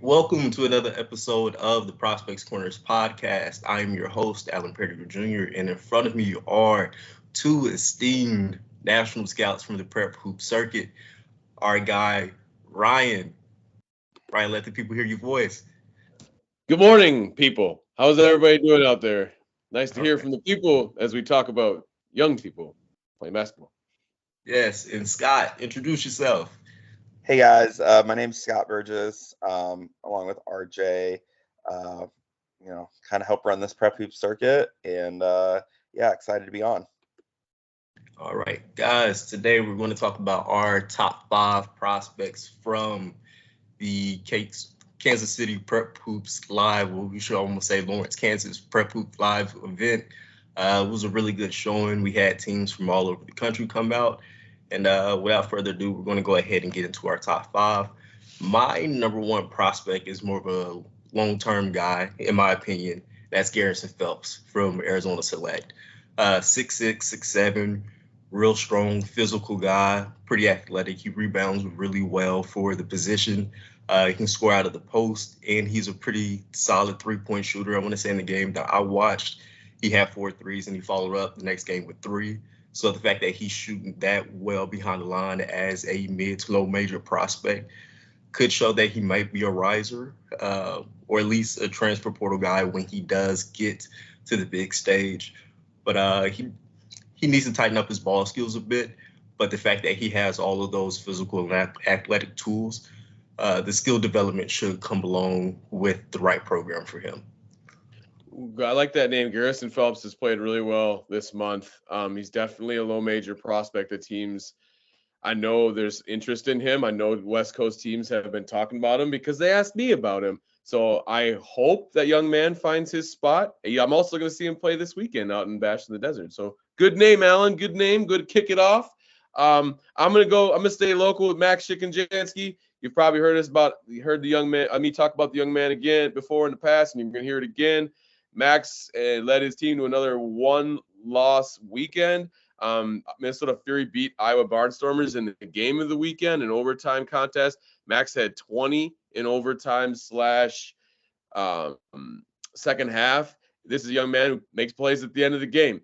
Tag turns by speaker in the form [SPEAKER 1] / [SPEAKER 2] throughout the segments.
[SPEAKER 1] Welcome to another episode of the Prospects Corners podcast. I am your host, Allen Pettigrew Jr., and in front of me are two esteemed national scouts from the prep hoop circuit. Our guy, Ryan. Ryan, let the people hear your voice.
[SPEAKER 2] Good morning, people. How's everybody doing out there? Nice to
[SPEAKER 1] All
[SPEAKER 2] hear
[SPEAKER 1] right.
[SPEAKER 2] from the people as we talk about young people playing basketball.
[SPEAKER 1] Yes, and Scott, introduce yourself.
[SPEAKER 3] Hey guys, my name's Scott Burgess, along with RJ. Uh, kind of help run this prep hoop circuit, and yeah, excited to be on.
[SPEAKER 1] All right, guys, today we're going to talk about our top five prospects from the Kansas City Prep Hoops Live, well, we should almost say Lawrence, Kansas Prep Hoop Live event. It was a really good showing. We had teams from all over the country come out. And without further ado, we're going to go ahead and get into our top five. My number one prospect is more of a long-term guy, in my opinion. That's Garrison Phelps from Arizona Select. 6'6", 6'7", real strong, physical guy, pretty athletic. He rebounds really well for the position. He can score out of the post, and he's a pretty solid three-point shooter. I want to say in the game that I watched, he had 4 threes, and he followed up the next game with 3. So the fact that he's shooting that well behind the line as a mid to low major prospect could show that he might be a riser, or at least a transfer portal guy when he does get to the big stage. But he needs to tighten up his ball skills a bit. But the fact that he has all of those physical and athletic tools, the skill development should come along with the right program for him.
[SPEAKER 2] I like that name. Garrison Phelps has played really well this month. He's definitely a low major prospect that teams. I know there's interest in him. I know West Coast teams have been talking about him because they asked me about him. So I hope that young man finds his spot. I'm also going to see him play this weekend out in Bash in the Desert. So good name, Allen. Good name. Good kick it off. I'm gonna stay local with Max Shikanjansky. You've probably heard the young man. Me talk about the young man again before in the past, and you're gonna hear it again. Max led his team to another one-loss weekend. Minnesota Fury beat Iowa Barnstormers in the game of the weekend, an overtime contest. Max had 20 in overtime slash second half. This is a young man who makes plays at the end of the game.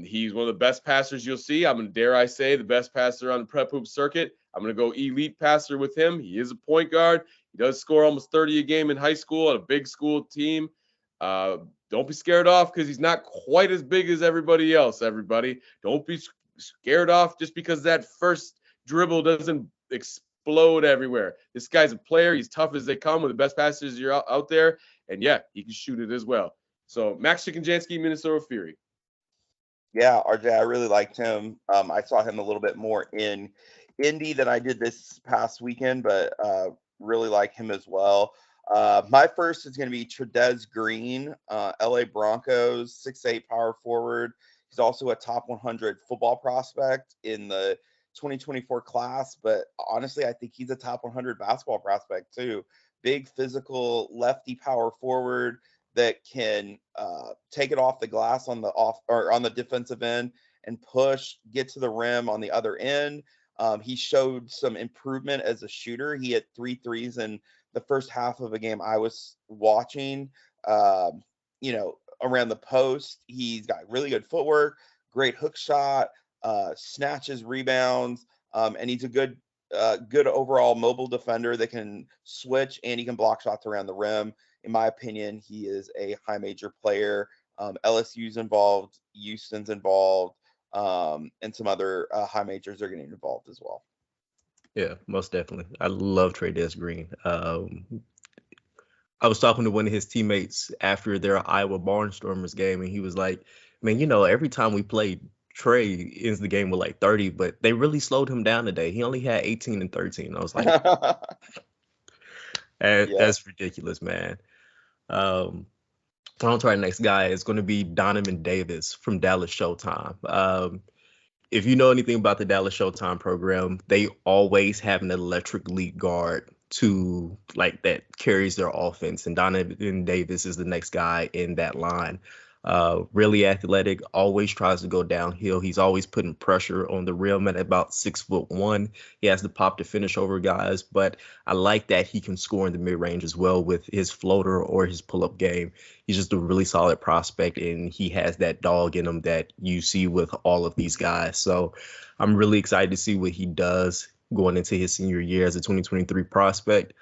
[SPEAKER 2] He's one of the best passers you'll see. Dare I say, the best passer on the prep hoop circuit. I'm going to go elite passer with him. He is a point guard. He does score almost 30 a game in high school on a big school team. Don't be scared off because he's not quite as big as everybody else, everybody. Don't be scared off just because that first dribble doesn't explode everywhere. This guy's a player. He's tough as they come, with the best passers you're out there. And, yeah, he can shoot it as well. So, Max Shikanjansky, Minnesota Fury.
[SPEAKER 3] Yeah, RJ, I really liked him. I saw him a little bit more in Indy than I did this past weekend, but really like him as well. My first is going to be Trudez Green, LA Broncos, 6'8" power forward. He's also a top 100 football prospect in the 2024 class, but honestly, I think he's a top 100 basketball prospect too. Big physical lefty power forward that can take it off the glass on the defensive end and push, get to the rim on the other end. He showed some improvement as a shooter. He had 3 threes in the first half of a game I was watching. Around the post, he's got really good footwork, great hook shot, snatches, rebounds, and he's a good overall mobile defender that can switch, and he can block shots around the rim. In my opinion, he is a high major player. LSU's involved, Houston's involved, and some other high majors are getting involved as well.
[SPEAKER 1] Yeah, most definitely. I love Trudez Green. I was talking to one of his teammates after their Iowa Barnstormers game, and he was like, "Man, every time we played, Trey ends the game with like 30, but they really slowed him down today. He only had 18 and 13." I was like,
[SPEAKER 3] Yeah.
[SPEAKER 1] That's ridiculous, man." On to our next guy is going to be Donovan Davis from Dallas Showtime. If you know anything about the Dallas Showtime program, they always have an electric lead guard to like that carries their offense, and Donovan Davis is the next guy in that line. Really athletic, always tries to go downhill. He's always putting pressure on the rim at about 6'1". He has the pop to finish over guys, but I like that he can score in the mid range as well with his floater or his pull up game. He's just a really solid prospect, and he has that dog in him that you see with all of these guys. So I'm really excited to see what he does going into his senior year as a 2023 prospect,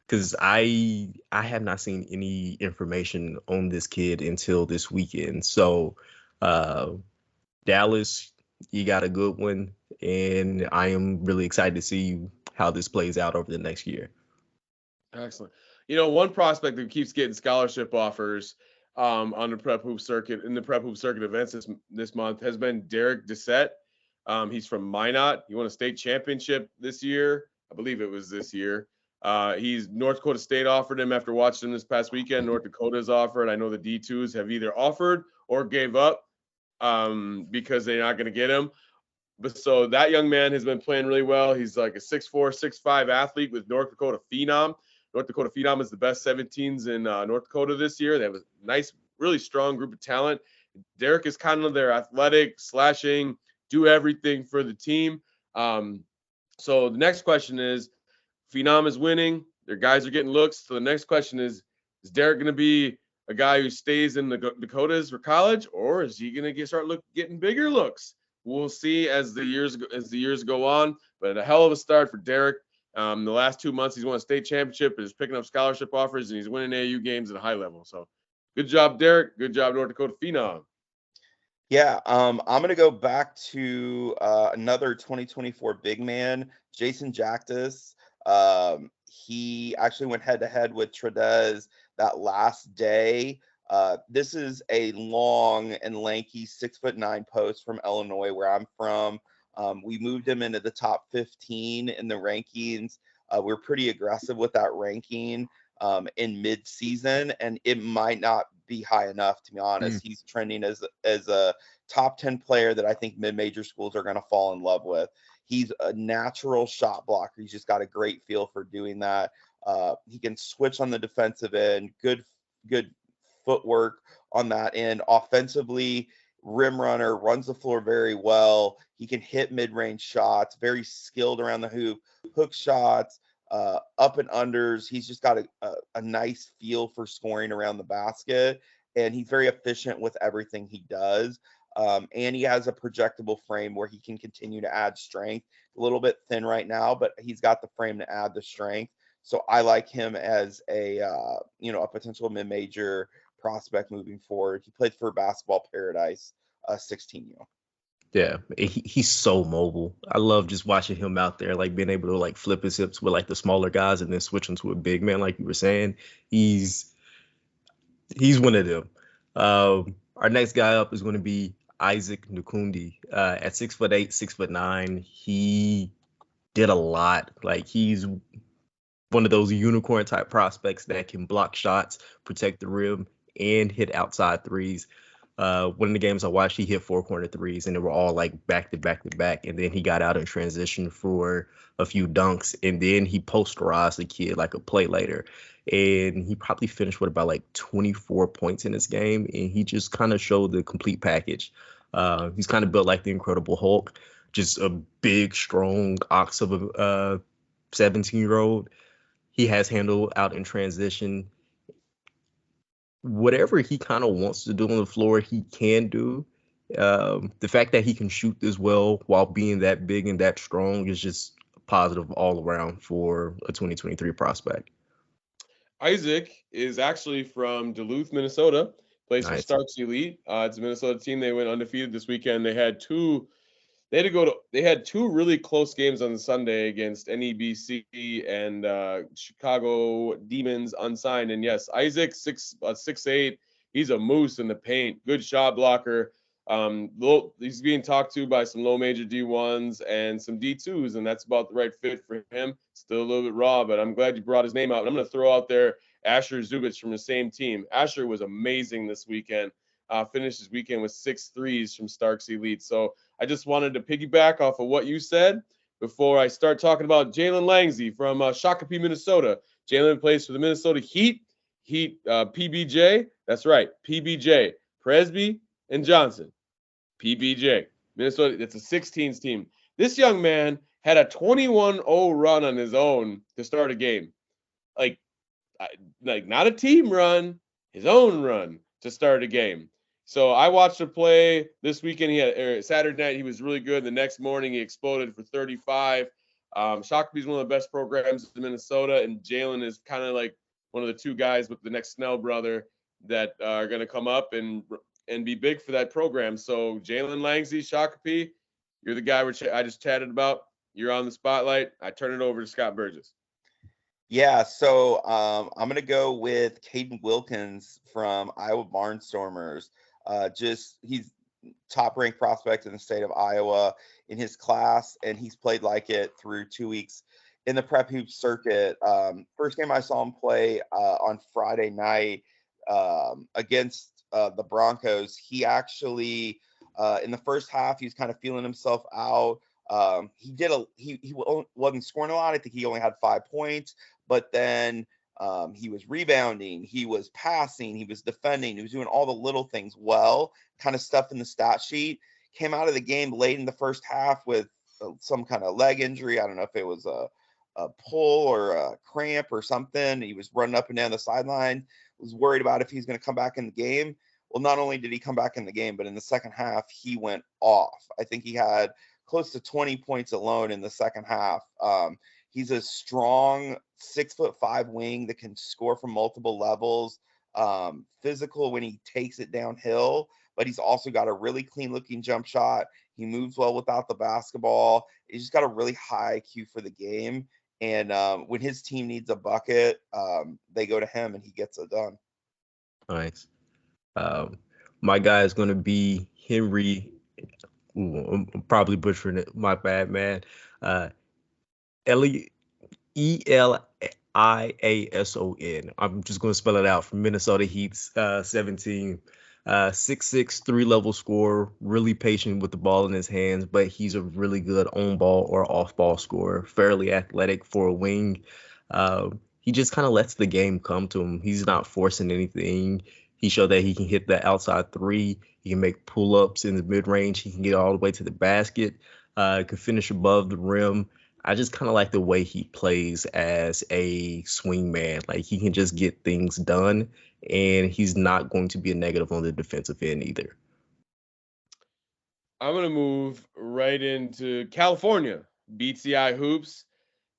[SPEAKER 1] because I have not seen any information on this kid until this weekend. So uh, Dallas, you got a good one, and I am really excited to see how this plays out over the next year.
[SPEAKER 2] Excellent. One prospect that keeps getting scholarship offers on the prep hoop circuit in the prep hoop circuit events this month has been Derek Dissett. He's from Minot. He won a state championship this year. I believe it was this year. He's North Dakota State offered him after watching him this past weekend. North Dakota's offered. I know the D2s have either offered or gave up because they're not going to get him. But so that young man has been playing really well. He's like a 6'4", 6'5" athlete with North Dakota Phenom. North Dakota Phenom is the best 17s in North Dakota this year. They have a nice, really strong group of talent. Derek is kind of their athletic, slashing, do everything for the team. So the next question is, Phenom is winning. Their guys are getting looks. So the next question is Derek going to be a guy who stays in the Dakotas for college, or is he going to getting bigger looks? We'll see as the years go on. But a hell of a start for Derek. The last 2 months, he's won a state championship, is picking up scholarship offers, and he's winning AAU games at a high level. So good job, Derek. Good job, North Dakota Phenom.
[SPEAKER 3] Yeah, I'm going to go back to another 2024 big man, Jason Jactus. He actually went head-to-head with Tradez that last day. This is a long and lanky 6'9" post from Illinois, where I'm from. We moved him into the top 15 in the rankings. We're pretty aggressive with that ranking in mid-season, and it might not be high enough, to be honest. He's trending as a top 10 player that I think mid-major schools are going to fall in love with. He's a natural shot blocker. He's just got a great feel for doing that. He can switch on the defensive end, good footwork on that end. Offensively, rim runner, runs the floor very well. He can hit mid-range shots, very skilled around the hoop, hook shots, up and unders. He's just got a nice feel for scoring around the basket, and he's very efficient with everything he does. And he has a projectable frame where he can continue to add strength. A little bit thin right now, but he's got the frame to add the strength. So I like him as a potential mid-major prospect moving forward. He played for Basketball Paradise 16U.
[SPEAKER 1] Yeah, he's so mobile. I love just watching him out there, like being able to like flip his hips with like the smaller guys and then switch into a big man, like you were saying. He's one of them. Our next guy up is going to be Isaac Nkundi. At 6'8", 6'9", he did a lot. Like, he's one of those unicorn type prospects that can block shots, protect the rim, and hit outside threes. One of the games I watched, he hit 4 corner threes, and they were all like back to back to back. And then he got out in transition for a few dunks, and then he posterized the kid like a play later. And he probably finished with about like 24 points in this game, and he just kind of showed the complete package. He's kind of built like the Incredible Hulk, just a big, strong ox of a 17-year-old. He has handle out in transition. Whatever he kind of wants to do on the floor, he can do. The fact that he can shoot this well while being that big and that strong is just positive all around for a 2023 prospect.
[SPEAKER 2] Isaac is actually from Duluth, Minnesota. Plays for
[SPEAKER 1] Nice.
[SPEAKER 2] Starks Elite. It's a Minnesota team. They went undefeated this weekend. They had two really close games on Sunday against NEBC and Chicago Demons unsigned. And yes, Isaac 6'8". He's a moose in the paint. Good shot blocker. He's being talked to by some low major D1s and some D2s, and that's about the right fit for him. Still a little bit raw, but I'm glad you brought his name out. And I'm going to throw out there Asher Zubich from the same team. Asher was amazing this weekend. Finished his weekend with 6 threes from Starks Elite. So I just wanted to piggyback off of what you said before I start talking about Jalen Langsey from Shakopee, Minnesota. Jalen plays for the Minnesota Heat. PBJ, that's right, PBJ, Presby and Johnson. PBJ. Minnesota, it's a 16s team. This young man had a 21-0 run on his own to start a game. Like not a team run, his own run to start a game. So I watched him play this weekend. He had Saturday night. He was really good. The next morning, he exploded for 35. Shakopee is one of the best programs in Minnesota, and Jalen is kind of like one of the two guys with the next Snell brother that are going to come up and be big for that program. So Jalen Langsey, Shakopee, you're the guy I just chatted about. You're on the spotlight. I turn it over to Scott Burgess.
[SPEAKER 3] Yeah, so I'm going to go with Caden Wilkins from Iowa Barnstormers. He's top-ranked prospect in the state of Iowa in his class, and he's played like it through 2 weeks in the prep hoop circuit. First game I saw him play on Friday night against the Broncos. He actually, in the first half, he was kind of feeling himself out. He wasn't scoring a lot. I think he only had 5 points, but then he was rebounding, he was passing, he was defending, he was doing all the little things well, kind of stuff in the stat sheet. Came out of the game late in the first half with some kind of leg injury. I don't know if it was a pull or a cramp or something. He was running up and down the sideline, was worried about if he's going to come back in the game. Well, not only did he come back in the game, but in the second half, he went off. I think he had close to 20 points alone in the second half. He's a strong 6'5" wing that can score from multiple levels, physical when he takes it downhill, but he's also got a really clean looking jump shot. He moves well without the basketball. He's just got a really high IQ for the game. And when his team needs a bucket, they go to him and he gets it done.
[SPEAKER 1] Nice. My guy is going to be Henry. I'm probably butchering it. My bad, man. Eliason. I'm just going to spell it out from Minnesota Heat's 17. 6'6", 3-level scorer, really patient with the ball in his hands, but he's a really good on-ball or off-ball scorer, fairly athletic for a wing. He just kind of lets the game come to him. He's not forcing anything. He showed that he can hit the outside three. He can make pull-ups in the mid-range. He can get all the way to the basket. Can finish above the rim. I just kind of like the way he plays as a swing man. Like, he can just get things done, and he's not going to be a negative on the defensive end either.
[SPEAKER 2] I'm going to move right into California. BTI Hoops,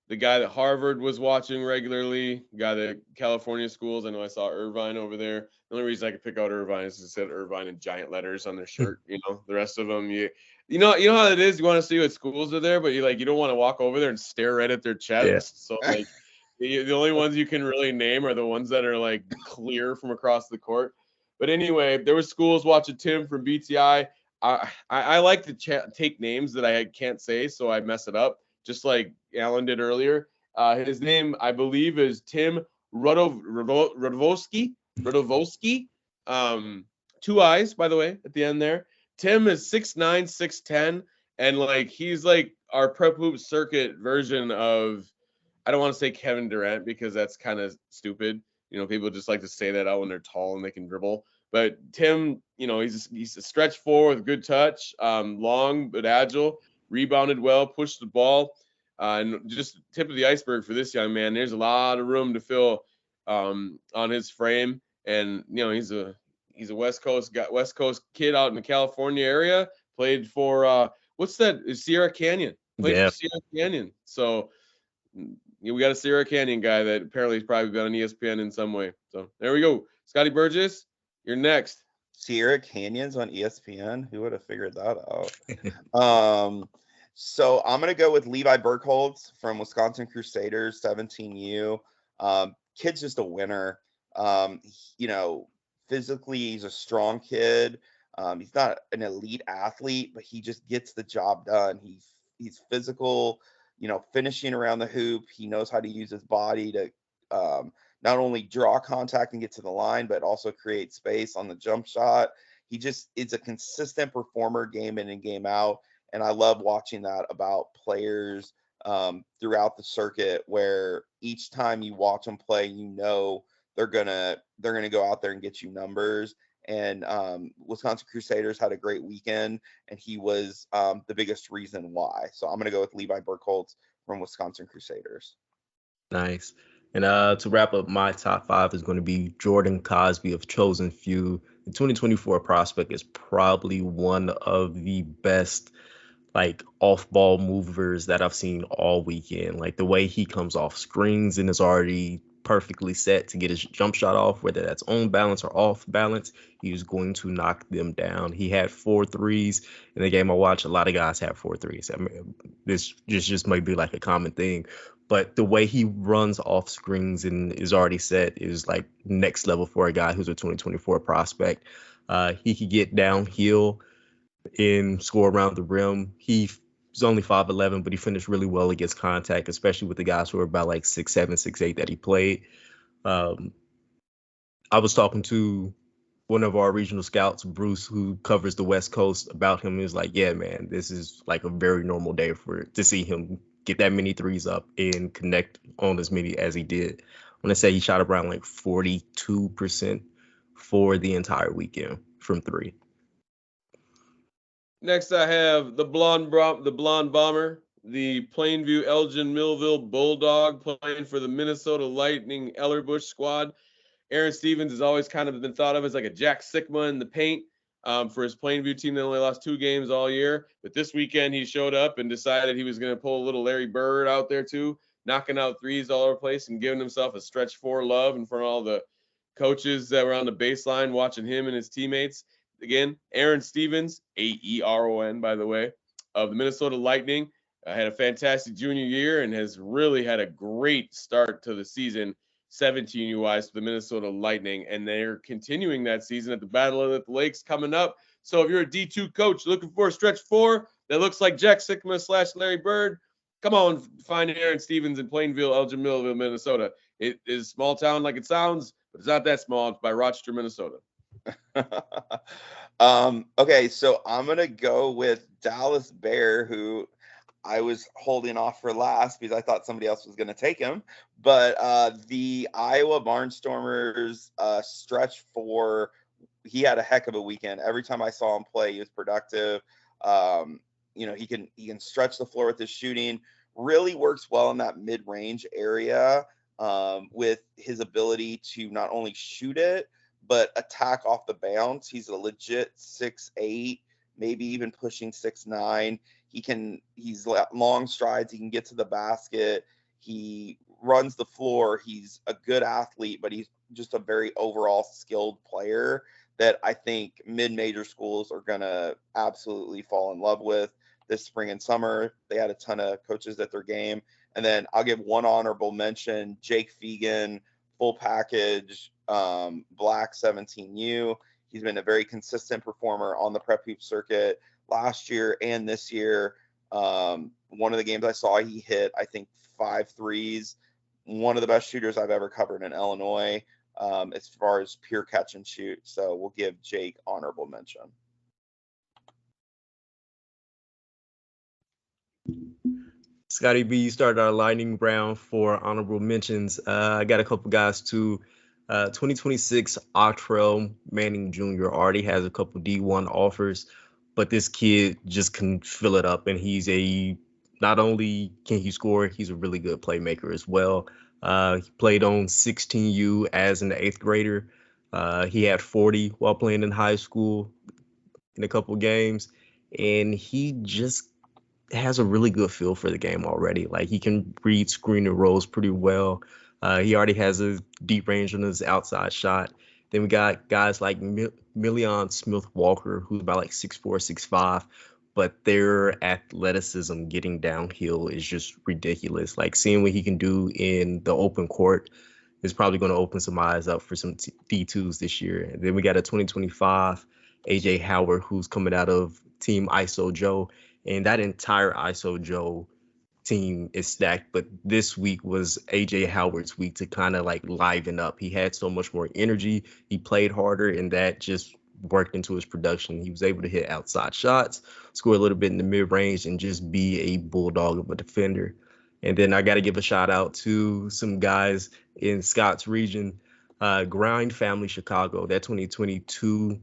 [SPEAKER 2] the guy that Harvard was watching regularly, the guy that California schools. I know I saw Irvine over there. The only reason I could pick out Irvine is it said Irvine in giant letters on their shirt. The rest of them, you know how it is. You want to see what schools are there, but you don't want to walk over there and stare right at their chest. Yeah. So the only ones you can really name are the ones that are like clear from across the court. But anyway, there were schools watching Tim from BTI. I like to take names that I can't say, so I mess it up, just like Allen did earlier. His name, I believe, is Tim Rodovosky. 2 eyes, by the way, at the end there. Tim is 6'9", 6'10", and he's our prep hoop circuit version of, I don't want to say Kevin Durant because that's kind of stupid. People just like to say that out when they're tall and they can dribble. But Tim, he's a stretch four with good touch, long but agile, rebounded well, pushed the ball, and just tip of the iceberg for this young man. There's a lot of room to fill on his frame, and he's a West Coast kid out in the California area. Played for what's that? Sierra Canyon. Played for Sierra Canyon. So we got a Sierra Canyon guy that apparently has probably been on ESPN in some way. So there we go. Scotty Burgess, you're next.
[SPEAKER 3] Sierra Canyon's on ESPN. Who would have figured that out? So I'm going to go with Levi Burkholz from Wisconsin Crusaders, 17U. Kid's just a winner. Physically, he's a strong kid. He's not an elite athlete, but he just gets the job done. He's physical, finishing around the hoop. He knows how to use his body to not only draw contact and get to the line, but also create space on the jump shot. He just is a consistent performer game in and game out. And I love watching that about players throughout the circuit, where each time you watch them play, they're gonna go out there and get you numbers. and Wisconsin Crusaders had a great weekend, and he was the biggest reason why. So I'm going to go with Levi Burkholz from Wisconsin Crusaders.
[SPEAKER 1] Nice. And to wrap up, my top 5 is going to be Jordan Cosby of Chosen Few. The 2024 prospect is probably one of the best like off-ball movers that I've seen all weekend. Like the way he comes off screens and is already perfectly set to get his jump shot off, whether that's on balance or off balance, he's going to knock them down. He had 4 threes in the game I watched. A lot of guys have 4 threes. I mean, this just might be like a common thing, but the way he runs off screens and is already set is like next level for a guy who's a 2024 prospect. He could get downhill and score around the rim. He's only 5'11", but he finished really well against contact, especially with the guys who are about like 6'7", 6'8" that he played. I was talking to one of our regional scouts, Bruce, who covers the West Coast, about him. He was like, yeah, man, this is like a very normal day to see him get that many threes up and connect on as many as he did. I want to say he shot around like 42% for the entire weekend from 3.
[SPEAKER 2] Next, I have the blonde bomber, the Plainview Elgin Millville Bulldog, playing for the Minnesota Lightning Ellerbush squad. Aaron Stevens has always kind of been thought of as like a Jack Sikma in the paint for his Plainview team that only lost 2 games all year. But this weekend he showed up and decided he was going to pull a little Larry Bird out there too, knocking out threes all over the place and giving himself a stretch 4 love in front of all the coaches that were on the baseline watching him and his teammates. Again, Aaron Stevens, Aeron, by the way, of the Minnesota Lightning, had a fantastic junior year and has really had a great start to the season, 17U-wise, for the Minnesota Lightning. And they're continuing that season at the Battle of the Lakes coming up. So if you're a D2 coach looking for a stretch 4 that looks like Jack Sikma / Larry Bird, come on, find Aaron Stevens in Plainville, Elgin Millville, Minnesota. It is a small town like it sounds, but it's not that small. It's by Rochester, Minnesota.
[SPEAKER 3] Okay, so I'm gonna go with Dallas Bear, who I was holding off for last because I thought somebody else was gonna take him. But the Iowa Barnstormers stretch 4, he had a heck of a weekend. Every time I saw him play, he was productive. He can stretch the floor with his shooting. Really works well in that mid-range area with his ability to not only shoot it, but attack off the bounce. He's a legit 6'8", maybe even pushing 6'9". He's long strides. He can get to the basket. He runs the floor. He's a good athlete, but he's just a very overall skilled player that I think mid-major schools are going to absolutely fall in love with this spring and summer. They had a ton of coaches at their game. And then I'll give one honorable mention, Jake Fegan, full package, Black 17U. He's been a very consistent performer on the prep hoop circuit last year and this year. One of the games I saw, he hit, I think, 5 threes. One of the best shooters I've ever covered in Illinois as far as pure catch and shoot. So we'll give Jake honorable mention.
[SPEAKER 1] Scotty B, you started our lightning round for honorable mentions. I got a couple guys too. 2026 Octrell Manning Jr. already has a couple D1 offers, but this kid just can fill it up, and not only can he score, he's a really good playmaker as well. He played on 16U as an 8th grader. He had 40 while playing in high school in a couple games, and he just has a really good feel for the game already. Like, he can read screen and rolls pretty well. He already has a deep range on his outside shot. Then we got guys like Million Smith-Walker, who's about like 6'4", 6'5", but their athleticism getting downhill is just ridiculous. Like, seeing what he can do in the open court is probably going to open some eyes up for some D2s this year. And then we got a 2025 AJ Howard, who's coming out of Team ISO Joe, and that entire ISO Joe team is stacked, but this week was AJ Howard's week to kind of like liven up. He had so much more energy. He played harder, and that just worked into his production. He was able to hit outside shots, score a little bit in the mid-range, and just be a bulldog of a defender. And then I got to give a shout out to some guys in Scott's region. Grind Family Chicago, that 2022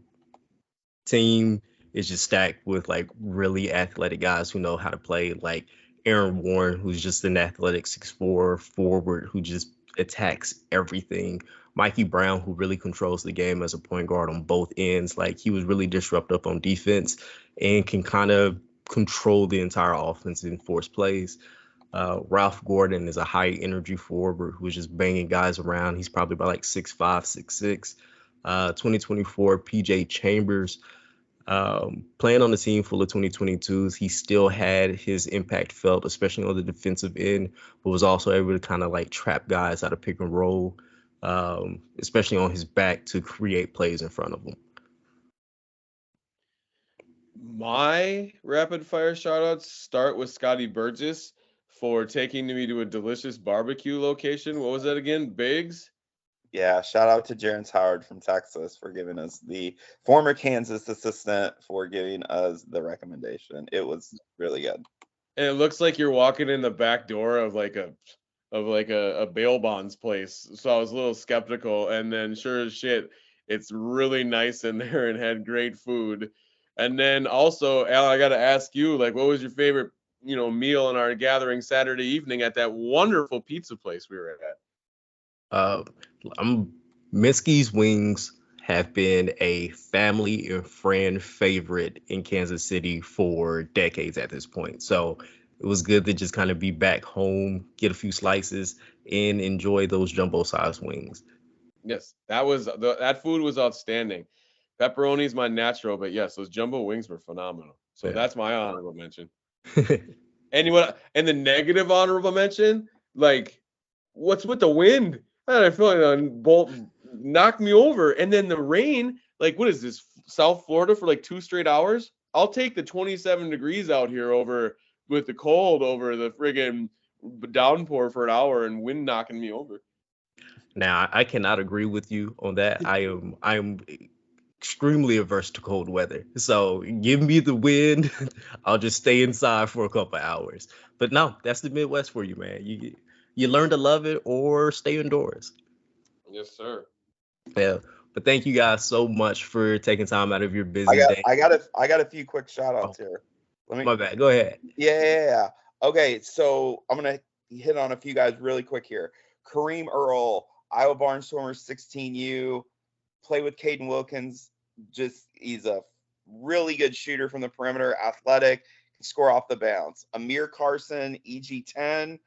[SPEAKER 1] team is just stacked with like really athletic guys who know how to play, like Aaron Warren, who's just an athletic 6'4" forward who just attacks everything. Mikey Brown, who really controls the game as a point guard on both ends. Like he was really disruptive on defense and can kind of control the entire offense and force plays. Ralph Gordon is a high energy forward who's just banging guys around. He's probably about like 6'5", 6'6". 2024 PJ Chambers, playing on a team full of 2022s, he still had his impact felt, especially on the defensive end, but was also able to kind of like trap guys out of pick and roll, especially on his back to create plays in front of him.
[SPEAKER 2] My rapid fire shout outs start with Scotty Burgess for taking me to a delicious barbecue location. What was that again? Biggs?
[SPEAKER 3] Yeah, shout out to Jerence Howard from Texas for giving us the former Kansas assistant for giving us the recommendation. It was really good.
[SPEAKER 2] And it looks like you're walking in the back door of like a bail bonds place. So I was a little skeptical. And then sure as shit, it's really nice in there and had great food. And then also, Alan, I gotta ask you, like, what was your favorite, meal in our gathering Saturday evening at that wonderful pizza place we were at?
[SPEAKER 1] Minsky's Wings have been a family and friend favorite in Kansas City for decades at this point. So it was good to just kind of be back home, get a few slices, and enjoy those jumbo-sized wings.
[SPEAKER 2] Yes, that food was outstanding. Pepperoni is my natural, but yes, those jumbo wings were phenomenal. So
[SPEAKER 1] Yeah.
[SPEAKER 2] that's my honorable mention. And the negative honorable mention, like, what's with the wind? I feel like a bolt knocked me over. And then the rain, like, what is this, South Florida for like 2 straight hours? I'll take the 27 degrees out here over with the cold over the friggin' downpour for an hour and wind knocking me over.
[SPEAKER 1] Now, I cannot agree with you on that. I am extremely averse to cold weather. So give me the wind. I'll just stay inside for a couple hours. But no, that's the Midwest for you, man. You learn to love it or stay indoors.
[SPEAKER 2] Yes, sir.
[SPEAKER 1] Yeah. But thank you guys so much for taking time out of your
[SPEAKER 3] I
[SPEAKER 1] busy
[SPEAKER 3] got
[SPEAKER 1] day.
[SPEAKER 3] I got a few quick shout outs here.
[SPEAKER 1] My bad. Go ahead.
[SPEAKER 3] Yeah. Okay, so I'm gonna hit on a few guys really quick here. Kareem Earl, Iowa Barnstormers 16U, play with Caden Wilkins. He's a really good shooter from the perimeter, athletic, can score off the bounce. Amir Carson, EG10,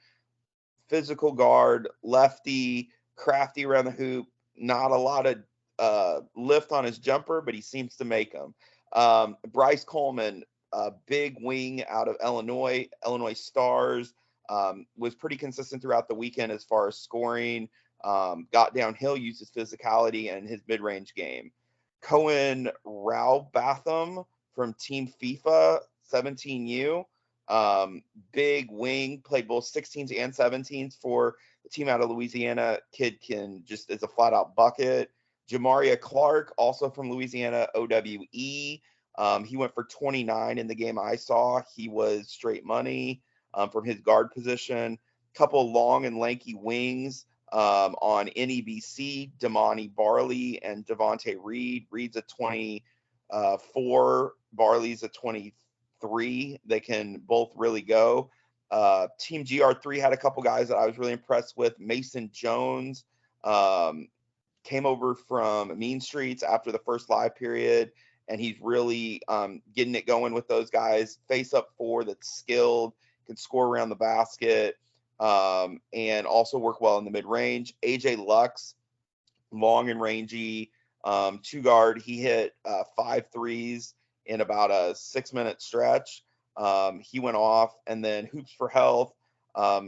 [SPEAKER 3] physical guard, lefty, crafty around the hoop. Not a lot of lift on his jumper, but he seems to make them. Bryce Coleman, big wing out of Illinois Stars, was pretty consistent throughout the weekend as far as scoring. Got downhill, used his physicality and his mid-range game. Cohen Raubatham from Team FIFA 17U, big wing, played both 16s and 17s for the team out of Louisiana. Kid is a flat-out bucket. Jamaria Clark, also from Louisiana OWE. He went for 29 in the game I saw. He was straight money from his guard position. Couple long and lanky wings on NEBC, Damani Barley and Devontae Reed. Reed's a 24, Barley's a 23. They can both really go. Team GR3 had a couple guys that I was really impressed with. Mason Jones came over from Mean Streets after the first live period, and he's really getting it going with those guys. Face up 4 that's skilled, can score around the basket, and also work well in the mid-range. AJ Lux, long and rangy, 2-guard. He hit 5 threes in about a 6-minute stretch. He went off. And then Hoops for Health,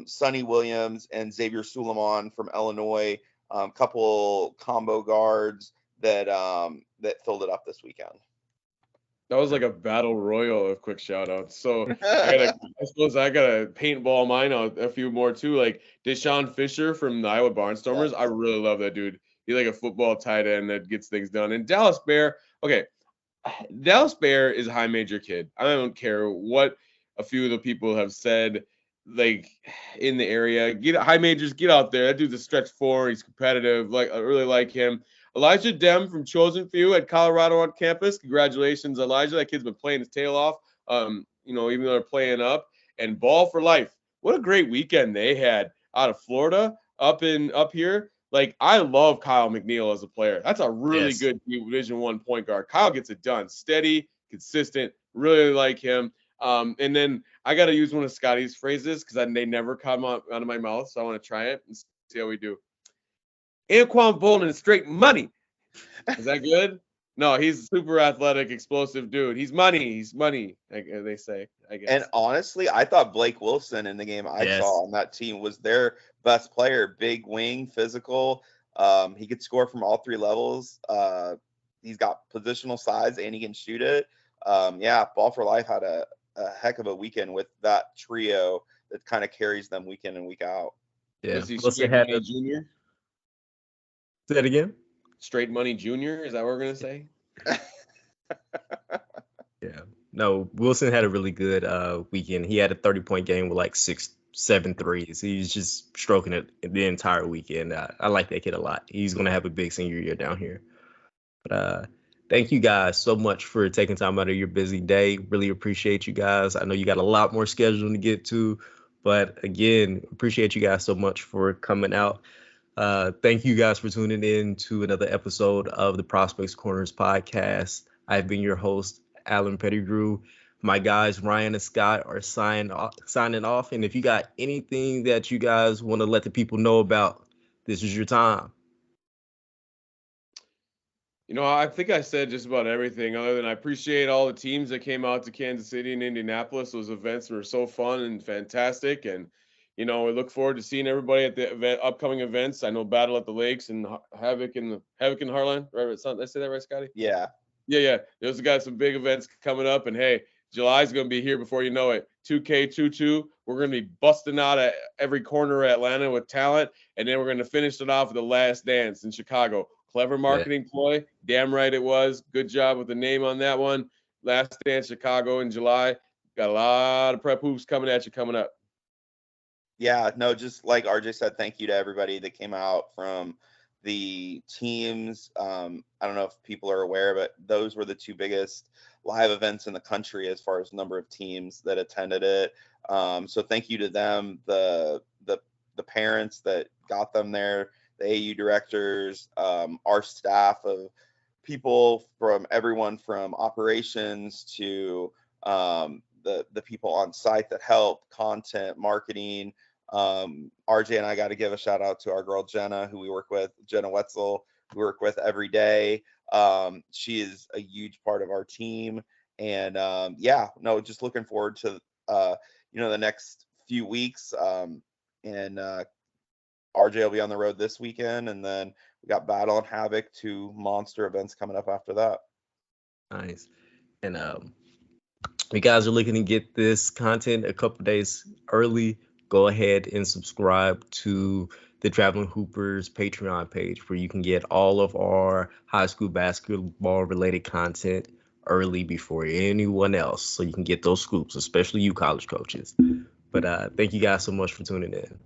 [SPEAKER 3] Sonny Williams and Xavier Suleiman from Illinois, couple combo guards that filled it up this weekend.
[SPEAKER 2] That was like a battle royal of quick shout outs. So I suppose I gotta paintball mine out a few more too. Like Deshaun Fisher from the Iowa Barnstormers. I really love that dude. He's like a football tight end that gets things done. And Dallas Bear, okay. Dallas Bear is a high major kid. I don't care what a few of the people have said. like in the area. High majors, get out there. That dude's a stretch four. He's competitive. Like I really like him. Elijah Dem from Chosen Few at Colorado on campus. Congratulations, Elijah. That kid's been playing his tail off. Even though they're playing up. And Ball for Life. What a great weekend they had out of Florida up here. Like, I love Kyle McNeil as a player. That's a really good Division I point guard. Kyle gets it done. Steady, consistent. Really like him. And then I got to use one of Scotty's phrases because they never come out of my mouth. So I want to try it and see how we do. Anquan Bolden is straight money. Is that good? No, he's a super athletic, explosive dude. He's money. He's money, they say, I guess.
[SPEAKER 3] And honestly, I thought Blake Wilson in the game I saw on that team was their best player. Big wing, physical. He could score from all three levels. He's got positional size and he can shoot it. Ball for Life had a heck of a weekend with that trio that kind of carries them week in and week out.
[SPEAKER 2] Yeah. Was he Straight Money Junior?
[SPEAKER 1] Say that again?
[SPEAKER 2] Straight Money Junior? Is that what we're going to say?
[SPEAKER 1] Yeah. No, Wilson had a really good weekend. He had a 30-point game with like 6-7 threes. He was just stroking it the entire weekend. I like that kid a lot. He's going to have a big senior year down here. But thank you guys so much for taking time out of your busy day. Really appreciate you guys. I know you got a lot more scheduling to get to, but again, appreciate you guys so much for coming out. Thank you guys for tuning in to another episode of the Prospects Corners podcast. I've been your host, Allen Pettigrew. My guys, Ryan and Scott, are signing off. And if you got anything that you guys want to let the people know about, this is your time.
[SPEAKER 2] I think I said just about everything other than I appreciate all the teams that came out to Kansas City and Indianapolis. Those events were so fun and fantastic. And, we look forward to seeing everybody at the upcoming events. I know Battle at the Lakes and Havoc in Heartland. Right? Did I say that right, Scotty?
[SPEAKER 3] Yeah.
[SPEAKER 2] Yeah. Those got some big events coming up. And, hey, July's going to be here before you know it. 2K22. We're going to be busting out at every corner of Atlanta with talent. And then we're going to finish it off with the Last Dance in Chicago. Clever marketing ploy. Damn right it was. Good job with the name on that one. Last Dance Chicago in July. Got a lot of prep hoops coming at you coming up.
[SPEAKER 3] Yeah, no, just like RJ said, thank you to everybody that came out from the teams. I don't know if people are aware, but those were the two biggest live events in the country as far as number of teams that attended it. So thank you to them, the parents that got them there, the AU directors, our staff of people from everyone from operations to the people on site that help, content, marketing. RJ and I got to give a shout out to our girl Jenna, who we work with, Jenna Wetzel, who we work with every day. She is a huge part of our team. And just looking forward to the next few weeks. And RJ will be on the road this weekend, and then we got Battle and Havoc, 2 monster events coming up after that.
[SPEAKER 1] Nice. And you guys are looking to get this content a couple days early, go ahead and subscribe to the Traveling Hoopers Patreon page, where you can get all of our high school basketball related content early before anyone else, so you can get those scoops, especially you college coaches. But thank you guys so much for tuning in.